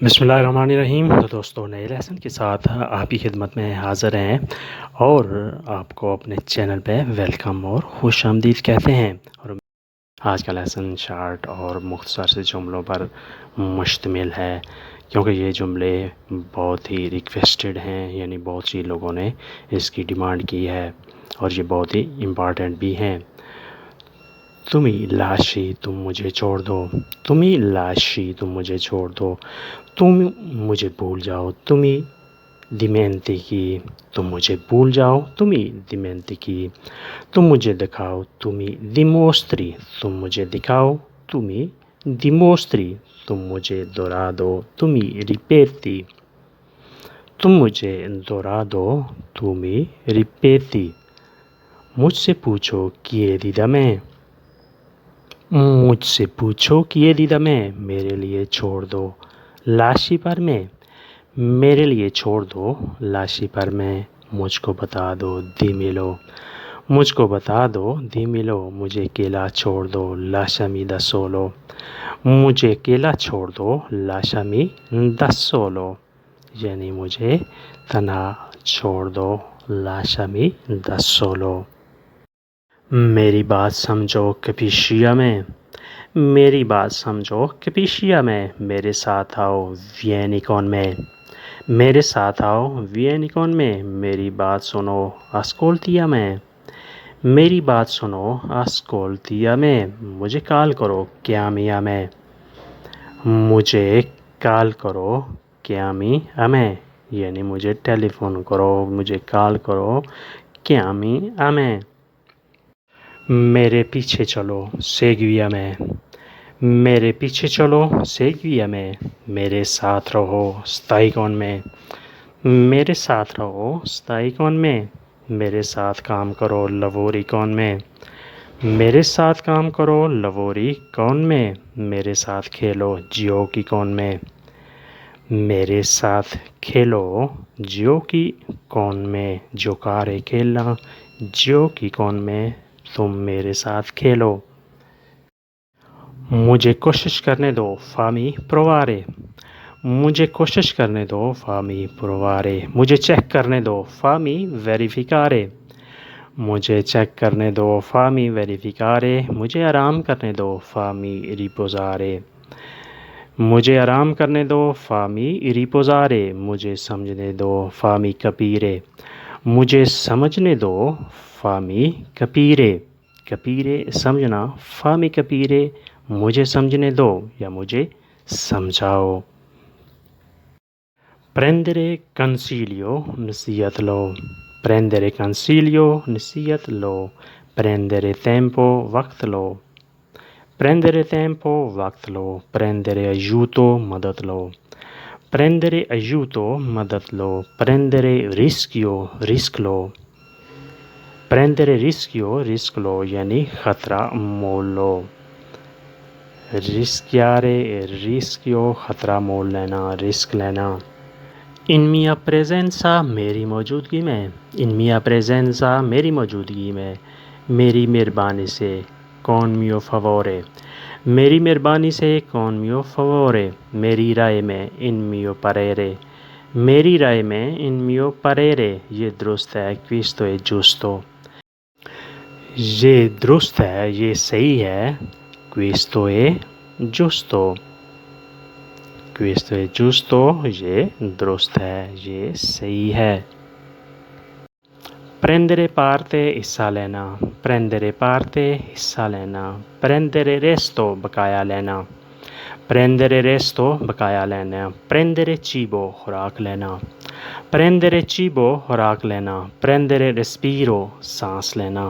بسم اللہ الرحمن الرحیم۔ تو دوستوں، نئے لیسن کے ساتھ آپ کی خدمت میں حاضر ہیں اور آپ کو اپنے چینل پہ ویلکم اور خوش آمدید کہتے ہیں۔ اور آج کا لیسن شارٹ اور مختصر سے جملوں پر مشتمل ہے، کیونکہ یہ جملے بہت ہی ریکویسٹڈ ہیں، یعنی بہت سی لوگوں نے اس کی ڈیمانڈ کی ہے اور یہ بہت ہی امپارٹنٹ بھی ہیں۔ تمہیں لاشی تم مجھے چھوڑ دو، تمہیں لاشی تم مجھے چھوڑ دو، تم مجھے بھول جاؤ، تمہیں dimentichi تم مجھے بھول جاؤ، تمہیں dimentichi تم مجھے دکھاؤ، تمہیں dimostri تم مجھے دکھاؤ، تمہیں dimostri تم مجھے دہرا دو، تمہیں ripeti تم مجھے دہرا دو، تمہیں ripeti مجھ سے پوچھو chiedi da me مجھ سے پوچھو chiedi da me میرے لیے چھوڑ دو، لاشی پر میں میرے لیے چھوڑ دو، لاشی پر میں مجھ کو بتا دو، دیملو مجھ کو بتا دو، دیملو مجھے اکیلا چھوڑ دو، لاشمی دا سولو مجھے اکیلا چھوڑ دو، لاشمی دا سولو یعنی مجھے تنہا چھوڑ دو، لاشمی دا سولو۔ میری بات سمجھو کیپیشیا میں میری بات سمجھو کیپیشیا میں میرے ساتھ آؤ وینی کون میں میرے ساتھ آؤ وینی کون میں میری بات سنو اسکولتیا میں میری بات سنو اسکولتیا میں مجھے کال کرو کیامیا میں مجھے کال کرو کیامی میں یعنی مجھے ٹیلی فون کرو، مجھے کال کرو کیامی میں۔ میرے پیچھے چلو سیگویا میں میرے پیچھے چلو سیگویا میں میرے ساتھ رہو ستائیکون میں میرے ساتھ رہو ستائیکون میں میرے ساتھ کام کرو لووری کون میں میرے ساتھ کام کرو لووری کون میں میرے ساتھ کھیلو جیو کی کون میں میرے ساتھ کھیلو جیو کی کون میں جوکارے کھیلنا جیو کی کون میں تم میرے ساتھ کھیلو۔ مجھے کوشش کرنے دو فامی پروارے مجھے کوشش کرنے دو فامی پروارے مجھے چیک کرنے دو فامی ویریفیکارے مجھے چیک کرنے دو فامی ویریفیکارے مجھے آرام کرنے دو فامی ریپوزارے مجھے آرام کرنے دو فامی ریپوزارے مجھے سمجھنے دو فامی کپیرے مجھے سمجھنے دو فامی کپیرے کپیرے سمجھنا، فامی کپیرے مجھے سمجھنے دو یا مجھے سمجھاؤ۔ پریندرے کنسیلیو نصیحت لو پریندرے کنسیلیو نصیحت لو پریندرے تیمپو وقت لو پریندرے تیمپو وقت لو پریندرے ایوتو مدد لو پریندرے ایوتو مدد لو پریندرے رسکیو رسک لو پریندرے رسکیو رسک لو یعنی خطرہ مول لو رسکیارے رسکیو خطرہ مول لینا، رسک لینا۔ ان میا پریزنسا میری موجودگی میں ان میا پریزنسا میری موجودگی میں میری مہربانی سے کون میو فاورے میری مہربانی سے کون میو فاورے میری رائے میں ان میو پریرے میری رائے میں ان میو پریرے یہ درست ہے کویستو ہے جوستو یہ درست ہے، یہ صحیح ہے، کویستو ہے جوستو کویستو ہے جوستو یہ درست ہے، یہ صحیح ہے۔ پریندرے پارتے حصہ لینا پریندرے پارتے حصہ لینا پریندرے ریستو بقایا لینا پریندرے ریستو بقایا لینا پریندرے چیبو خوراک لینا پریندرے چیبو خوراک لینا پریندرے ریسپیرو سانس لینا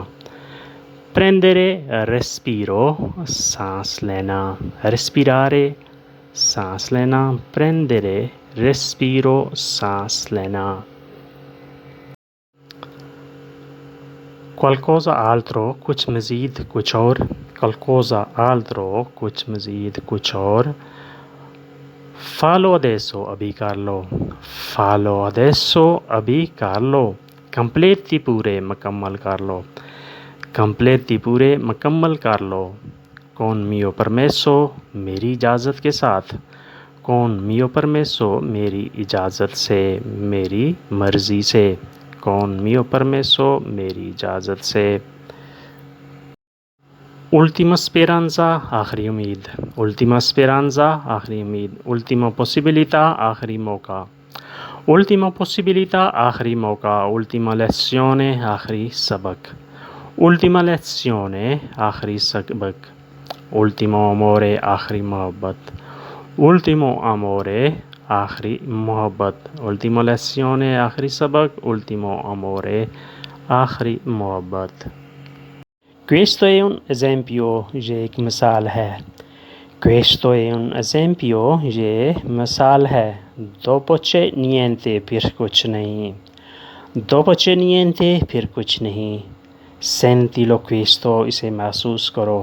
پریندرے ریسپیرو سانس لینا ریسپیرارے سانس لینا پریندرے ریسپیرو سانس لینا۔ qualcosa altro کچھ مزید کچھ اور qualcosa altro کچھ مزید کچھ اور fallo adesso ابھی کر لو fallo adesso ابھی کر لو کمپلیٹی پورے مکمل کر لو کمپلیٹی پورے مکمل کر لو con mio permesso میری اجازت کے ساتھ con mio permesso میری اجازت سے میری مرضی سے con mio permesso میری اجازت سے ultima speranza آخری امید ultima speranza آخری امید ultima possibilità آخری موقع ultima possibilità آخری موقع ultima lezione آخری سبق ultima lezione آخری سبق ultimo amore آخری محبت ultimo amore آخری محبت ultima lezione آخری سبق ultimo amore آخری محبت Questo è un esempio یہ ایک مثال ہے Questo è un esempio یہ مثال ہے dopo c'è niente پھر کچھ نہیں dopo c'è niente پھر کچھ نہیں sentilo questo اسے محسوس کرو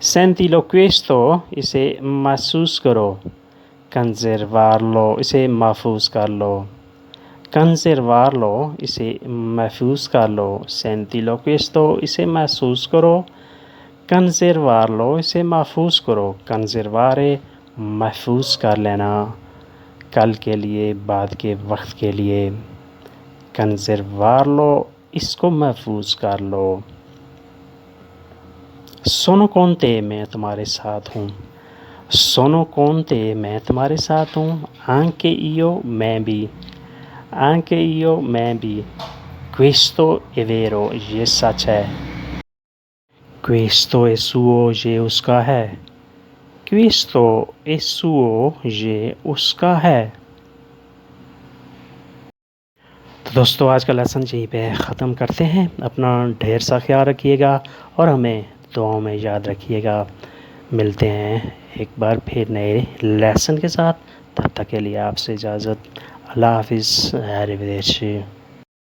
sentilo questo اسے محسوس کرو conservarlo اسے محفوظ کر لو conservarlo اسے محفوظ کر لو sentilo questo اسے محسوس کرو conservarlo اسے محفوظ کرو conservare محفوظ کر لینا کل کے لیے بعد کے وقت کے لیے conservarlo اس کو محفوظ کر لو sono con te میں تمہارے ساتھ ہوں sono con te میں تمہارے ساتھ ہوں anche io میں بھی anche io میں بھی questo è vero یہ سچ ہے questo è suo یہ اس کا ہے questo è suo یہ اس کا ہے تو دوستو آج کا لیسن یہیں پہ ختم کرتے ہیں اپنا ڈھیر سا خیال رکھیے گا اور ہمیں دعاؤں میں یاد رکھیے گا ملتے ہیں ایک بار پھر نئے لیسن کے ساتھ تب تک کے لیے آپ سے اجازت اللہ حافظ arrivederci